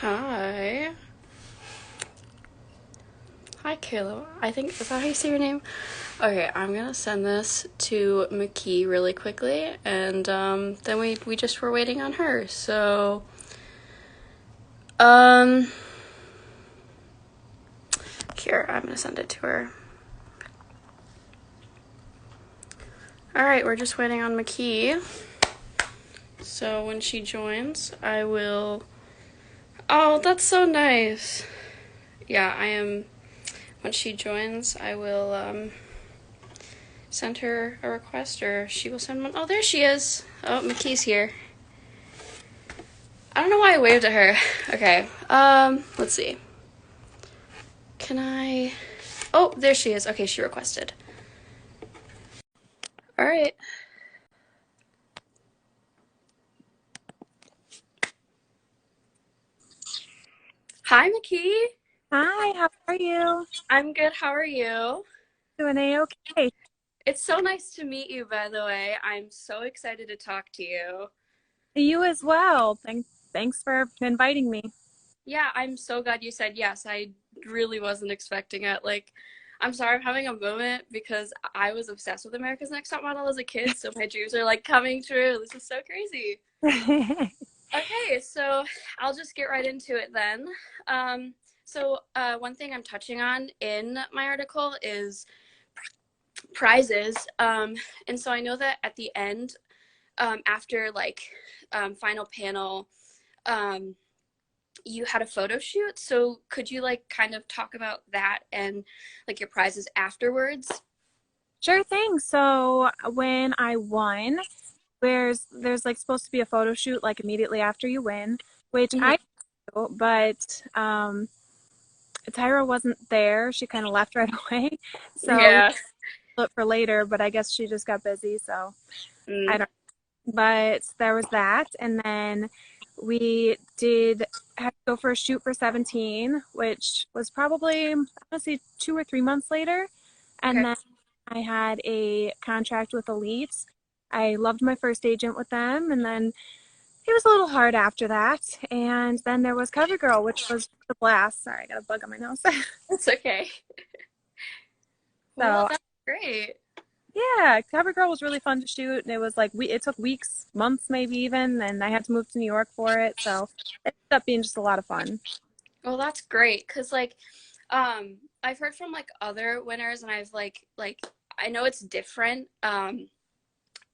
Hi. Hi, Kayla. I think, is that how you say your name? Okay, I'm gonna send this to Mckey really quickly, and then we just were waiting on her. So, um, here, I'm gonna send it to her. All right, we're just waiting on Mckey. So when she joins, I will. Oh, that's so nice. Yeah, I am. When she joins, I will send her a request, or she will send one. Oh, there she is. Oh, Mckey's here. I don't know why I waved at her. Okay. Let's see. Can I? Oh, there she is. Okay, she requested. All right. Hi, Mckey. Hi, how are you? I'm good. How are you? Doing A-okay. It's so nice to meet you, by the way. I'm so excited to talk to you. You as well. Thanks for inviting me. Yeah, I'm so glad you said yes. I really wasn't expecting it. Like, I'm sorry I'm having a moment because I was obsessed with America's Next Top Model as a kid, so my dreams are like coming true. This is so crazy. Okay, so I'll just get right into it then. One thing I'm touching on in my article is prizes. And so I know that at the end, after final panel, um, you had a photo shoot. So could you like kind of talk about that and like your prizes afterwards? Sure thing. So when I won, there's like supposed to be a photo shoot like immediately after you win, which Mm-hmm. I do, but Tyra wasn't there. She kind of left right away. So we Yeah. looked for later, but I guess she just got busy, so I Mm. don't. But there was that, and then we did have to go for a shoot for 17, which was probably honestly 2 or 3 months later. And Okay. then I had a contract with Elite. I loved my first agent with them, and then it was a little hard after that. And then there was CoverGirl, which was the blast. Sorry, I got a bug on my nose. That's okay. Well, So that's great. yeah, CoverGirl was really fun to shoot, and it was like it took weeks, months maybe even, and I had to move to New York for it, so it ended up being just a lot of fun. Well, that's great because I've heard from like other winners, and I've like I know it's different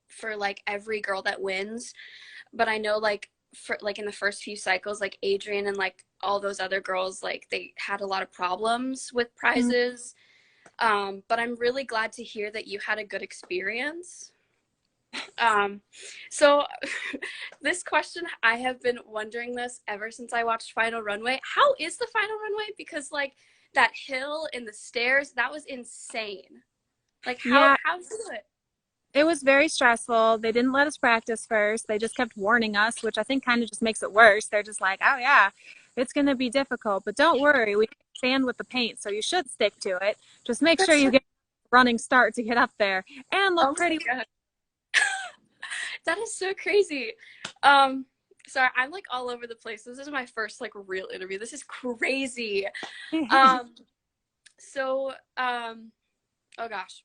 for like every girl that wins, but I know like for like in the first few cycles, like Adrian and like all those other girls, like they had a lot of problems with Mm. prizes. But I'm really glad to hear that you had a good experience. Um, so this question, I have been wondering this ever since I watched Final Runway. How is the Final Runway? Because like that hill and the stairs, that was insane. Like Yeah, how did you do it? it was very stressful. They didn't let us practice first. They just kept warning us, which I think kind of just makes it worse. They're just like, "Oh yeah, it's going to be difficult, but don't worry, we stand with the paint, so you should stick to it. Just make sure That's you so, get a running start to get up there and look oh my pretty." god. That is so crazy. Um, Sorry, I'm like all over the place. This is my first like real interview. This is crazy. Um, so oh gosh.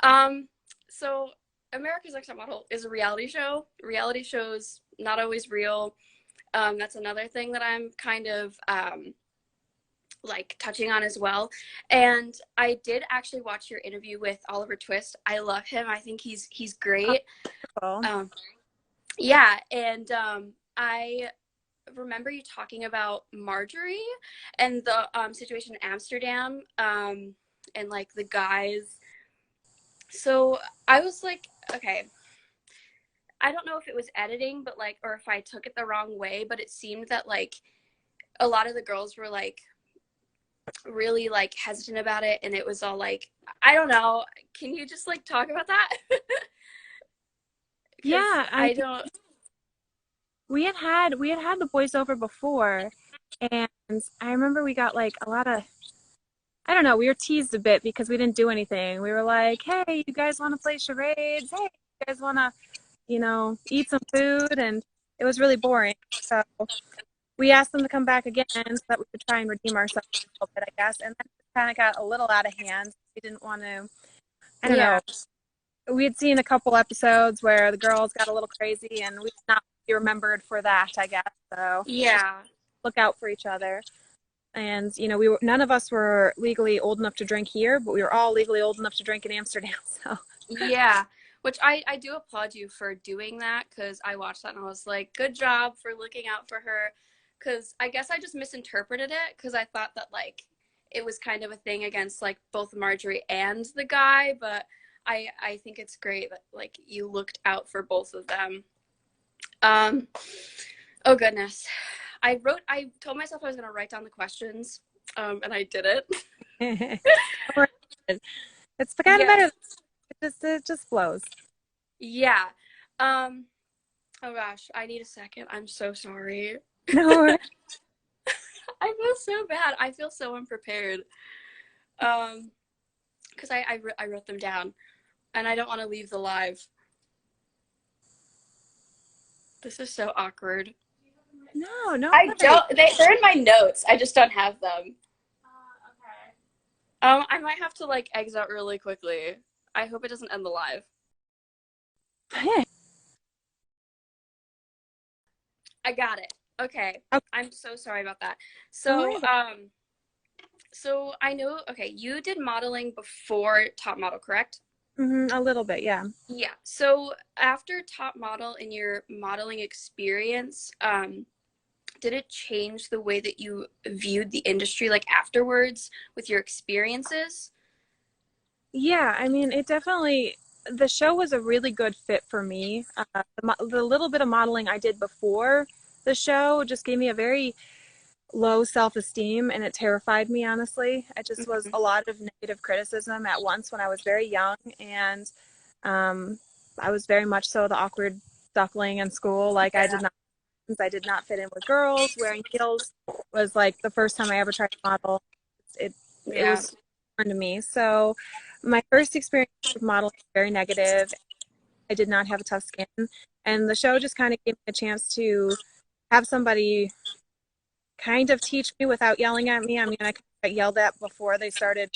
Um, so America's Next Top Model is a reality show. Reality shows not always real. That's another thing that I'm kind of like touching on as well. And I did actually watch your interview with Oliver Twist. I love him. I think he's great. Cool. Um, yeah, and I remember you talking about Marjorie and the situation in Amsterdam, and like the guys. So I was like, okay, I don't know if it was editing, but like, or if I took it the wrong way, but it seemed that like a lot of the girls were like really like hesitant about it, and it was all like, I don't know. Can you just like talk about that? Because Yeah, I I don't. we had had the voiceover before, and I remember we got like a lot of, I don't know, we were teased a bit because we didn't do anything. We were like, "Hey, you guys want to play charades? Hey, you guys want to, eat some food?" And it was really boring. So we asked them to come back again so that we could try and redeem ourselves a little bit, I guess. And then it kind of got a little out of hand. We didn't want to, I don't Yeah. know. We had seen a couple episodes where the girls got a little crazy, and we did not be remembered for that, I guess. So just Yeah. look out for each other. And none of us were legally old enough to drink here, but we were all legally old enough to drink in Amsterdam. So Yeah. Which I do applaud you for doing that, because I watched that and I was like, good job for looking out for her. Because I guess I just misinterpreted it, because I thought that like it was kind of a thing against like both Marjorie and the guy, but I think it's great that like you looked out for both of them. Um, oh goodness. I told myself I was gonna write down the questions, and I did it. it's kind of Yeah. better. It just flows. Yeah. Um, oh gosh, I need a second. I'm so sorry. No, I feel so bad. I feel so unprepared. Because I wrote them down, and I don't want to leave the live. This is so awkward. no. I don't. They're in my notes. I just don't have them. Okay. I might have to like exit out really quickly. I hope it doesn't end the live. Yeah. I got it. Okay. Okay. I'm so sorry about that. Don't worry So I know. Okay, you did modeling before Top Model, correct? a little bit, yeah. Yeah. So after Top Model, in your modeling experience, did it change the way that you viewed the industry, like afterwards, with your experiences? Yeah, I mean, the show was a really good fit for me. The little bit of modeling I did before the show just gave me a very low self-esteem, and it terrified me, honestly. It just was Mhm. a lot of negative criticism at once when I was very young, and um, I was very much so the awkward duckling in school. Like Yeah. I did not fit in with girls. Wearing heels was like the first time I ever tried to model. It Yeah. was foreign to me. So my first experience with modeling was very negative. I did not have a tough skin, and the show just kind of gave me a chance to have somebody kind of teach me without yelling at me. I mean, I kind of got yelled at before they started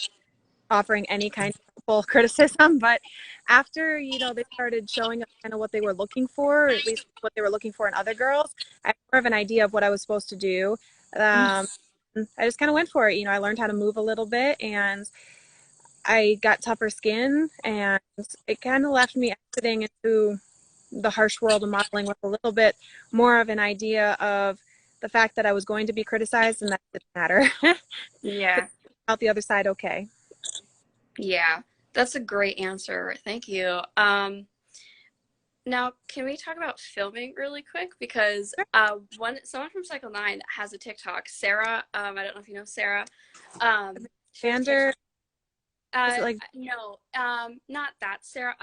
offering any kind of full criticism, but after they started showing us kind of what they were looking for, or at least what they were looking for in other girls, I had more of an idea of what I was supposed to do. um, I just kind of went for it. I learned how to move a little bit, and I got tougher skin, and it kind of left me exiting into the harsh world of modeling with a little bit more of an idea of the fact that I was going to be criticized, and that didn't matter. Yeah. Out the other side okay. Yeah. That's a great answer. Thank you. Now, can we talk about filming really quick? Because someone from Cycle 9 has a TikTok, Sarah. I don't know if you know Sarah. She has a Vander, TikTok. is it like No, not that Sarah.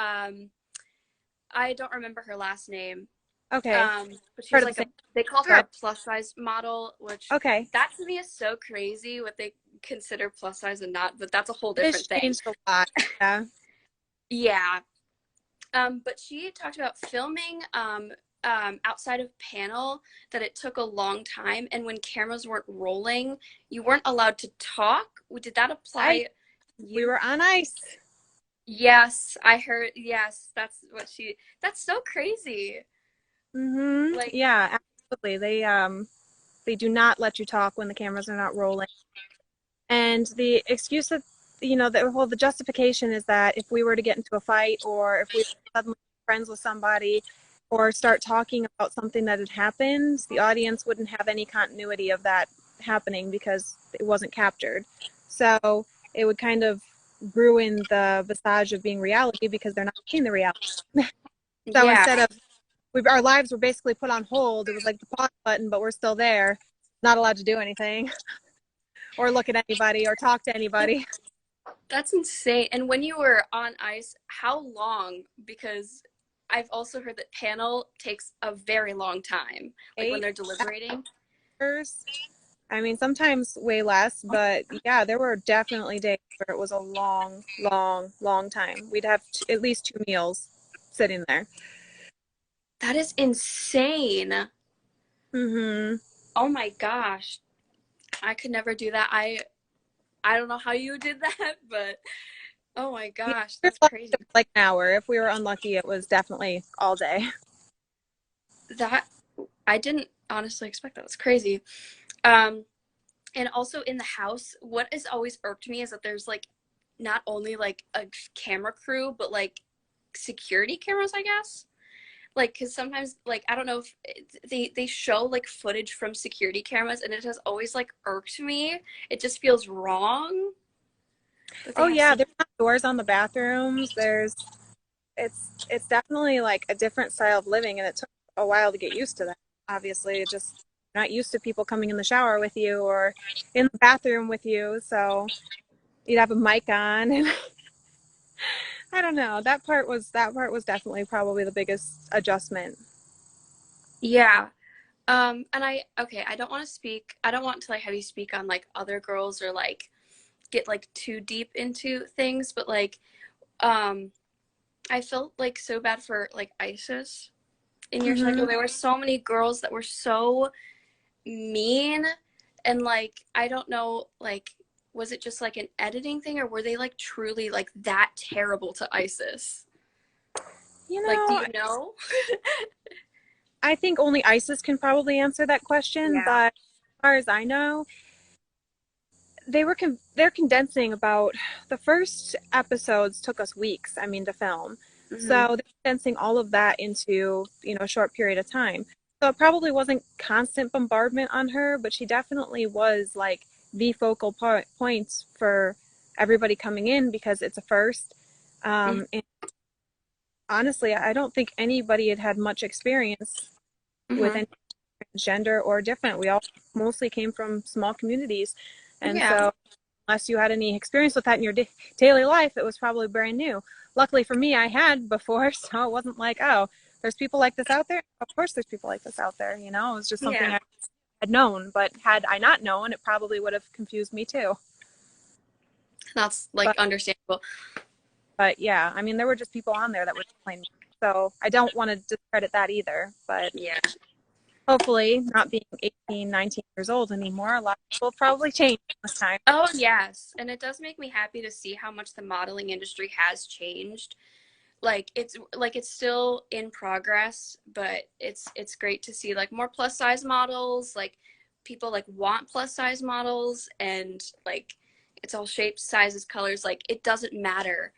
I don't remember her last name. okay, But she part was of the like same they call her a thread? plus size model, which Okay, that to me is so crazy what they consider plus size and not, but that's a whole it different has thing. changed a lot. Yeah. Yeah. But she talked about filming outside of panel, that it took a long time, and when cameras weren't rolling, you weren't allowed to talk. Did that I apply to We you? were on ice. Yes, I heard. Yes, that's so crazy. Like, Yeah, absolutely. They do not let you talk when the cameras are not rolling. And the excuse that, the justification is that if we were to get into a fight, or if we were suddenly friends with somebody, or start talking about something that had happened, the audience wouldn't have any continuity of that happening because it wasn't captured. So it would kind of ruin the visage of being reality because they're not seeing the reality. So yeah, instead of our lives were basically put on hold, it was like the pause button, but we're still there, not allowed to do anything or look at anybody or talk to anybody. that's insane. And when you were on ice, how long? Because I've also heard that panel takes a very long time, like when Eight they're deliberating. hours. I mean, sometimes way less, but yeah, there were definitely days where it was a long, long, long time. We'd have at least 2 meals sitting there. That is insane. Mm-hmm. Oh my gosh. I could never do that. I don't know how you did that, but oh my Yeah, gosh, if we that's were lucky, crazy. it was like an hour. If we were unlucky, it was definitely all day. That I didn't honestly expect that. That's crazy. Um, and also in the house, what has always irked me is that there's like not only like a camera crew, but like security cameras, I guess. Like, because sometimes, like, I don't know if they show like footage from security cameras, and it has always like irked me. It just feels wrong that they Oh have yeah, sec. there's not doors on the bathrooms. It's definitely like a different style of living, and it took a while to get used to that. Obviously, it just not used to people coming in the shower with you or in the bathroom with you. So you'd have a mic on, and I don't know. That part was definitely probably the biggest adjustment. Yeah. And I don't want to speak. I don't want to like have you speak on like other girls or like get like too deep into things, but like, um, I felt like so bad for like ISIS in your cycle. Hmm. There were so many girls that were so mean, and like I don't know, like was it just like an editing thing, or were they like truly like that terrible to ISIS? You Like, do know, you know? I think only ISIS can probably answer that question, Yeah. but as far as I know, they're condensing about the first episodes took us weeks, I mean, to film. Hmm. So they're condensing all of that into, a short period of time. So it probably wasn't constant bombardment on her, but she definitely was like the focal point for everybody coming in because it's a first. And honestly, I don't think anybody had had much experience with Hmm. any gender or different. We all mostly came from small communities. And Yeah. so unless you had any experience with that in your daily life, it was probably brand new. Luckily for me, I had before, so it wasn't like, oh, there's people like this out there. Of course, there's people like this out there. It was just something Yeah. I had known, but had I not known, it probably would have confused me too. That's like But, understandable. but yeah, I mean, there were just people on there that would explain. So I don't want to discredit that either. But Yeah. hopefully, not being 18, 19 years old anymore, a lot will probably change this time. Oh yes, and it does make me happy to see how much the modeling industry has changed. Like it's still in progress, but it's great to see like more plus size models, like people like want plus size models, and like it's all shapes, sizes, colors, like it doesn't matter.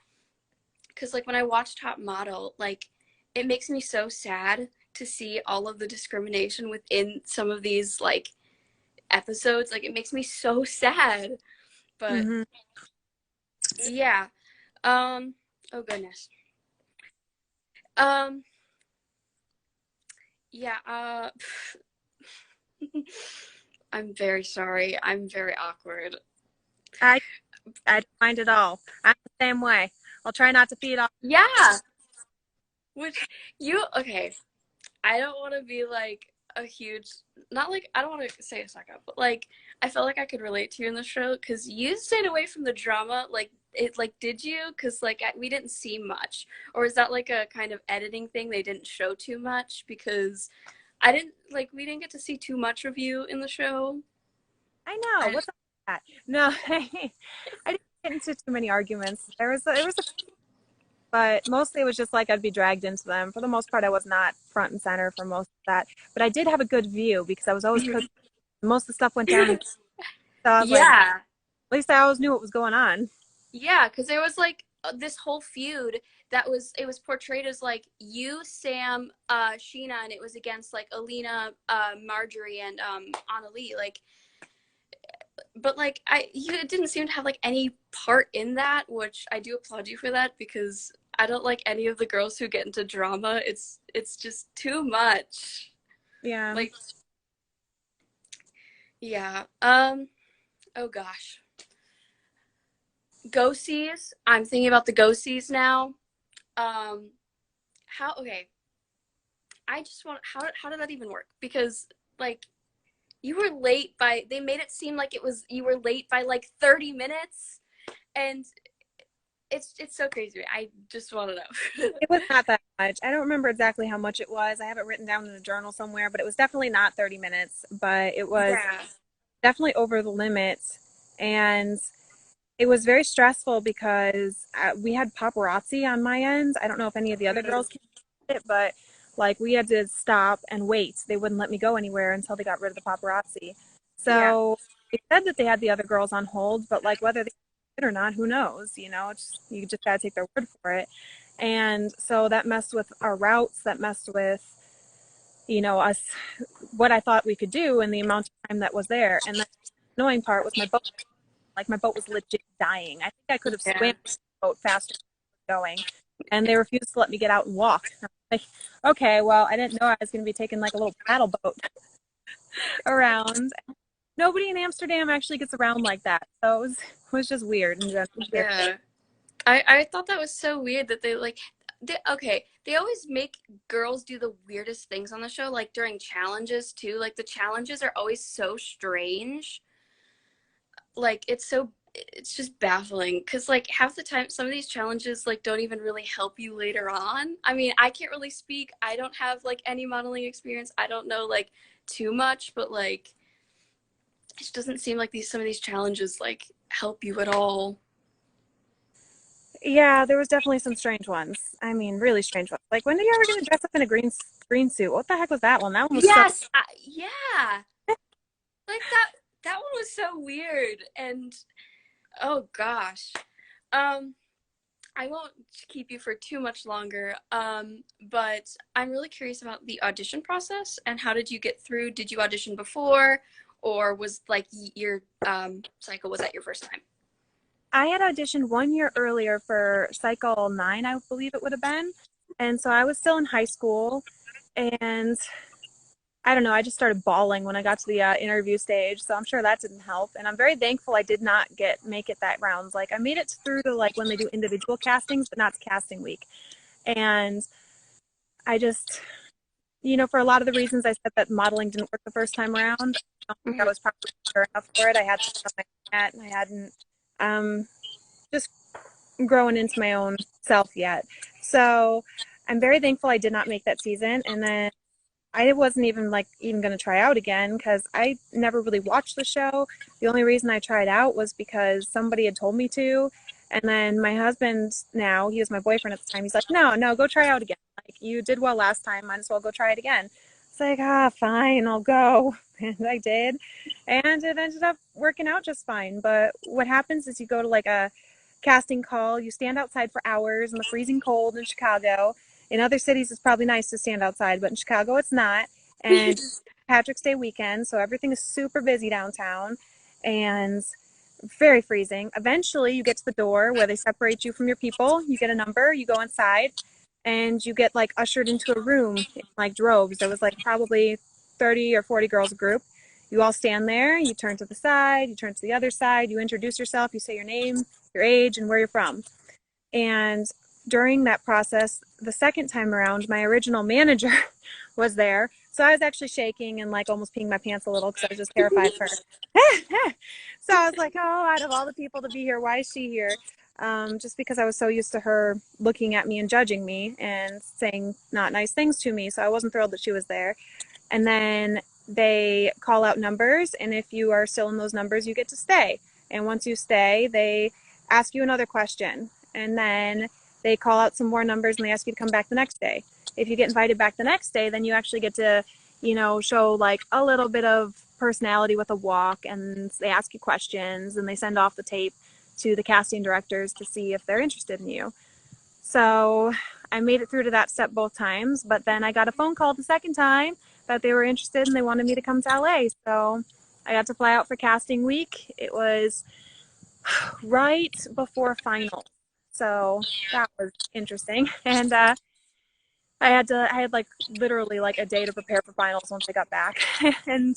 Because like when I watch Top Model, like it makes me so sad to see all of the discrimination within some of these like episodes. Like it makes me so sad. But Mm-hmm. yeah. Oh goodness. Um yeah, I'm very sorry. I'm very awkward. I I don't mind at all. I'm the same way. I'll try not to feed off. Yeah. Which you okay. I don't want to be like a huge, not like, I don't want to say a suck up, but like, I felt like I could relate to you in the show because you stayed away from the drama. Like, it, like, did you? Because, like, we didn't see much. Or is that like a kind of editing thing? They didn't show too much because I didn't, like, we didn't get to see too much of you in the show. I know. I, What's up with that? No, I didn't get into too many arguments. There was a, but mostly it was just like I'd be dragged into them. For the most part, I was not front and center for most of that. But I did have a good view because I was always coaching. Most of the stuff went down, so I was like, at yeah. least I always knew what was going on. Yeah, because there was like this whole feud that was it was portrayed as like you, Sam, Sheena, and it was against like Alina, Marjorie, and Annalie. Like, but like you didn't seem to have like any part in that, which I do applaud you for that because I don't like any of the girls who get into drama. It's just too much. Yeah. Like, yeah. Oh gosh. Go sees. I'm thinking about the go sees now. Um. How? Okay. I just want how did that even work? Because like you were late by they made it seem like it was you were late by like 30 minutes, and it's so crazy. I just want to know. It was not that. much. I don't remember exactly how much it was. I have it written down in a journal somewhere, but it was definitely not 30 minutes, but it was Yeah. definitely over the limit. And it was very stressful because we had paparazzi on my end. I don't know if any of the other girls Mm, can it, but like we had to stop and wait. They wouldn't let me go anywhere until they got rid of the paparazzi. yeah. So they said that they had the other girls on hold, but like whether they did or not, who knows? You just gotta take their word for it. And so that messed with our routes. That messed with us, what I thought we could do, and the amount of time that was there. And the annoying part was my boat. Like my boat was legit dying. I think I could have Yeah. swam the boat faster than going, and they refused to let me get out and walk. I'm like, okay, well, I didn't know I was going to be taking like a little paddle boat around. Nobody in Amsterdam actually gets around like that, so it was just weird and just very. Yeah. I thought that was so weird that they always make girls do the weirdest things on the show, like during challenges too. Like the challenges are always so strange. Like it's just baffling because like half the time some of these challenges like don't even really help you later on. I mean, I can't really speak. I don't have like any modeling experience. I don't know like too much, but like it doesn't seem like these some of these challenges like help you at all. Yeah, there was definitely some strange ones. I mean, really strange ones. Like, when are you ever going to dress up in a green suit? What the heck was that one? That one was so. Yes, yeah. Like that one was so weird and oh gosh. Um I won't keep you for too much longer. But I'm really curious about the audition process and how did you get through? Did you audition before or was like your cycle was that your first time? I had auditioned 1 year earlier for Cycle 9, I believe it would have been. And so I was still in high school. And I don't know, I just started bawling when I got to the interview stage. So I'm sure that didn't help. And I'm very thankful I did not make it that rounds. Like I made it through to like when they do individual castings, but not to casting week. And I just, for a lot of the reasons I said that modeling didn't work the first time around, I don't think I Mm-hmm. was probably sure enough for it. I had to my hat and I hadn't um, just growing into my own self yet. So I'm very thankful I did not make that season. And then I wasn't even going to try out again because I never really watched the show. The only reason I tried out was because somebody had told me to. And then my husband now, he was my boyfriend at the time. He's like, no, no, go try out again. Like you did well last time, might as well go try it again. It's like, fine, I'll go. And I did. And it ended up working out just fine. But what happens is you go to like a casting call, you stand outside for hours in the freezing cold in Chicago. In other cities, it's probably nice to stand outside, but in Chicago, it's not. And Patrick's Day weekend, so everything is super busy downtown and very freezing. Eventually, you get to the door where they separate you from your people. You get a number, you go inside, and you get like ushered into a room in like droves. There was like probably 30 or 40 girls a group. You all stand there, you turn to the side, you turn to the other side, you introduce yourself, you say your name, your age, and where you're from. And during that process, the second time around, my original manager was there. So I was actually shaking and like almost peeing my pants a little because I was just terrified for her. So I was like, oh, out of all the people to be here, why is she here? Just because I was so used to her looking at me and judging me and saying not nice things to me. So I wasn't thrilled that she was there. And then they call out numbers. And if you are still in those numbers, you get to stay. And once you stay, they ask you another question. And then they call out some more numbers and they ask you to come back the next day. If you get invited back the next day, then you actually get to, show like a little bit of personality with a walk, and they ask you questions and they send off the tape to the casting directors to see if they're interested in you. So I made it through to that step both times, but then I got a phone call the second time that they were interested and they wanted me to come to LA. So I got to fly out for casting week. It was right before finals. So that was interesting. And I had like literally like a day to prepare for finals once I got back. And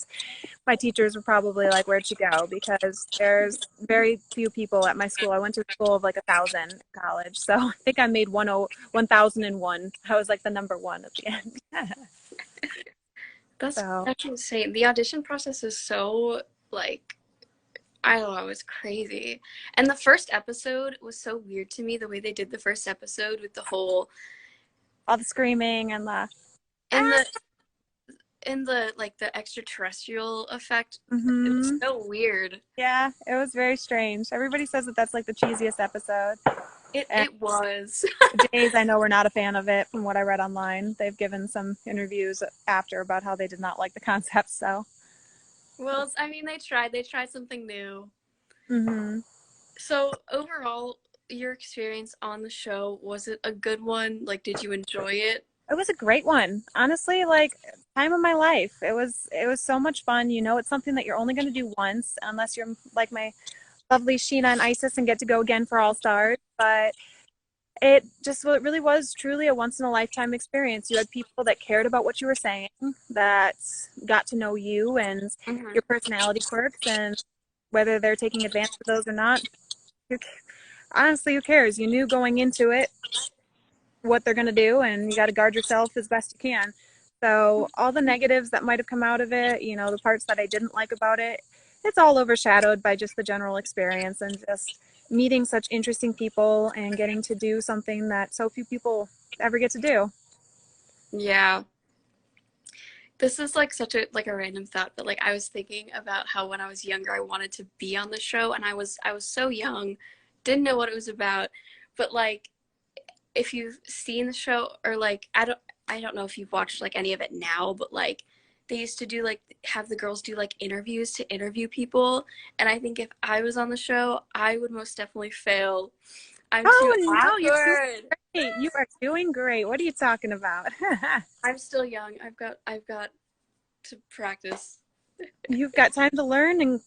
my teachers were probably like, where'd she go? Because there's very few people at my school. I went to a school of like 1,000 in college. So I think I made 1,001. I was like the number one at the end. So That's insane. The audition process is so like I don't know, it was crazy. And the first episode was so weird to me the way they did the first episode with the whole all the screaming and the in ah. the like the extraterrestrial effect. It was Mm-hmm. so weird. Yeah, it was very strange. Everybody says that that's like the cheesiest episode. And It was. the Jays, I know, were not a fan of it from what I read online. They've given some interviews after about how they did not like the concept. So, Well, I mean, they tried something new. mm-hmm. So overall, your experience on the show, was it a good one? Like, did you enjoy it? It was a great one. Honestly, like time of my life. It was so much fun. You know, it's something that you're only going to do once unless you're like my lovely Sheena and Isis and get to go again for All Stars. But it just it really was truly a once in a lifetime experience. You had people that cared about what you were saying, that got to know you and Hmm. your personality quirks, and whether they're taking advantage of those or not, who, honestly, who cares? You knew going into it what they're going to do, and you got to guard yourself as best you can. So all the negatives that might have come out of it, you know, the parts that I didn't like about it, it's all overshadowed by just the general experience and just meeting such interesting people and getting to do something that so few people ever get to do. Yeah. This is like such a like a random thought, but like I was thinking about how when I was younger I wanted to be on the show, and I was so young, didn't know what it was about. But like if you've seen the show, or like I don't know if you've watched like any of it now, but like they used to do like have the girls do like interviews to interview people, and I think if I was on the show, I would most definitely fail. I'm too Oh no, you're doing awkward. great. You are doing great. What are you talking about? I'm still young. I've got to practice. You've got time to learn and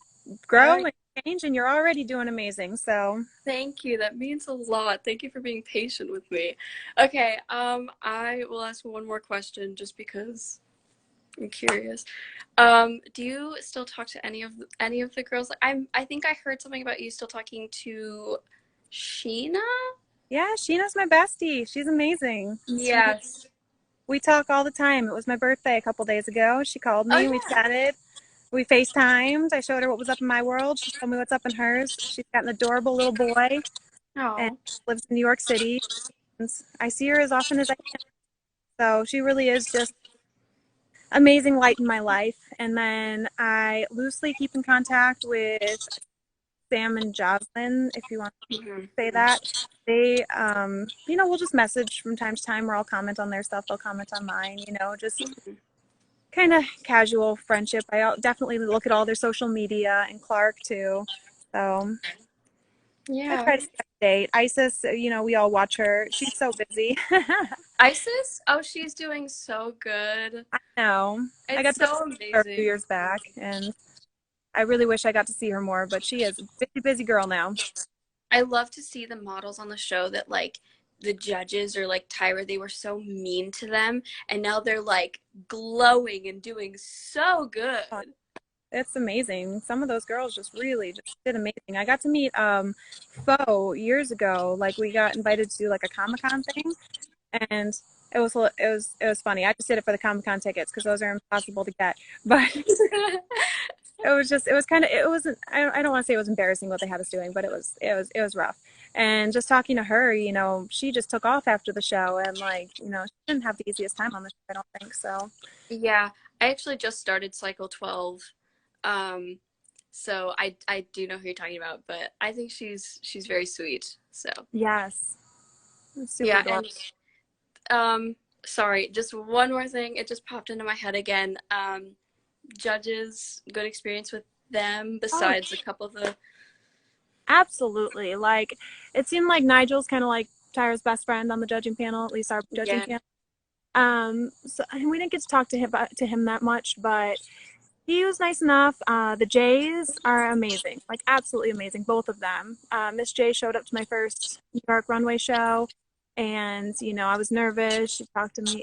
grow I and change, and you're already doing amazing. So, Thank you. That means a lot. Thank you for being patient with me. Okay, I will ask one more question just because I'm curious. Do you still talk to any of the girls? I think I heard something about you still talking to Sheena? yeah, Sheena's my bestie. She's amazing. Yes. We talk all the time. It was my birthday a couple days ago. She called Oh me. We yeah. chatted. We FaceTimed. I showed her what was up in my world. She told me what's up in hers. She's got an adorable little boy and Oh. lives in New York City. And I see her as often as I can. So she really is just amazing light in my life. And then I loosely keep in contact with Sam and Jocelyn, if you want Hmm. to say that. They, you know, we'll just message from time to time, or I'll comment on their stuff. They'll comment on mine, you know, just kind of casual friendship. I definitely look at all their social media, and Clark too. So I Yeah. try to stay up to date. Isis, you know, we all watch her. She's so busy. Isis? Oh, she's doing so good. No, I got It's to go see so her a few amazing. years back, and I really wish I got to see her more. But she is a busy, busy girl now. I love to see the models on the show that like the judges or like Tyra, they were so mean to them, and now they're like glowing and doing so good. It's amazing. Some of those girls just really just did amazing. I got to meet Fo years ago. Like we got invited to do like a Comic-Con thing, and it was funny. I just did it for the Comic-Con tickets because those are impossible to get. But it was kind of it wasn't I don't want to say it was embarrassing what they had us doing, but it was rough. And just talking to her, you know, she just took off after the show, and like, you know, she didn't have the easiest time on the show, I don't think so. Yeah, I actually just started cycle 12. Um so I do know who you're talking about, but I think she's very sweet. So, Yes, it's super yeah, adorable. and sorry, just one more thing. It just popped into my head again. Judges, good experience with them Oh, besides a couple of the. absolutely. Like it seemed like Nigel's kind of like Tyra's best friend on the judging panel, at least our judging Yeah. panel. So and we didn't get to talk to him that much, but he was nice enough. The Jays are amazing, like absolutely amazing, both of them. Miss J showed up to my first New York runway show, and you know I was nervous. She talked to me.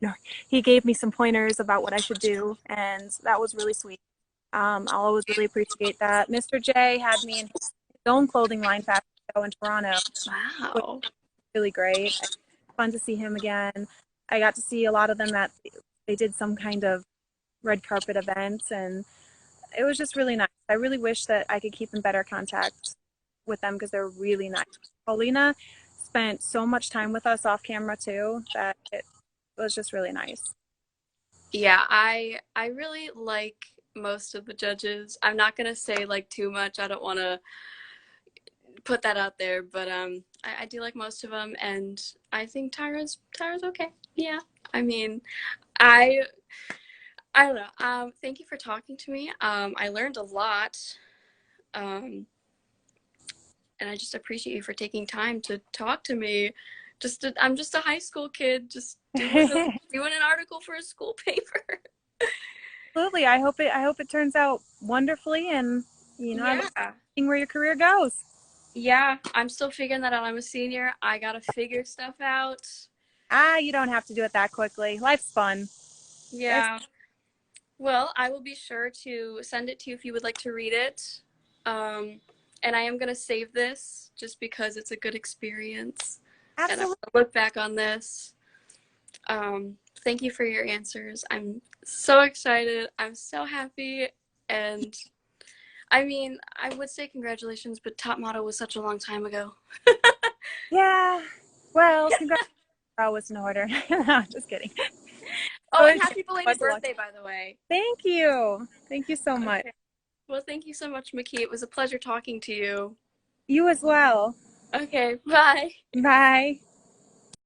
No, he gave me some pointers about what I should do, and that was really sweet. I'll always really appreciate that. Mr. J had me in his own clothing line fashion show in Toronto, which Wow. was really great. Fun to see him again. I got to see a lot of them at they did some kind of red carpet events, and it was just really nice. I really wish that I could keep in better contact with them because they're really nice. Paulina, spent so much time with us off camera too that it was just really nice. Yeah, I really like most of the judges. I'm not gonna say like too much. I don't want to put that out there, but I do like most of them, and I think Tyra's okay. Yeah, I mean, I I don't know. Thank you for talking to me. I learned a lot. Um, and I just appreciate you for taking time to talk to me. I'm just a high school kid, just doing an article for a school paper. Absolutely. I hope it turns out wonderfully, and I look Yeah. forward to seeing where your career goes. Yeah, I'm still figuring that out. I'm a senior. I gotta figure stuff out. You don't have to do it that quickly. Life's fun. It's Yeah. Well, I will be sure to send it to you if you would like to read it. Um, and I am gonna save this just because it's a good experience. And I'm absolutely. gonna look back on this. Thank you for your answers. I'm so excited. I'm so happy. And I mean, I would say congratulations, but top model was such a long time ago. Yeah. Well, congrats. That was in order. No, just kidding. Oh, Oh, and it happy belated was a long birthday, time. by the way. Thank you. Thank you so much. Okay. Well, thank you so much, Mckey. It was a pleasure talking to you. You as well. Okay, bye. Bye.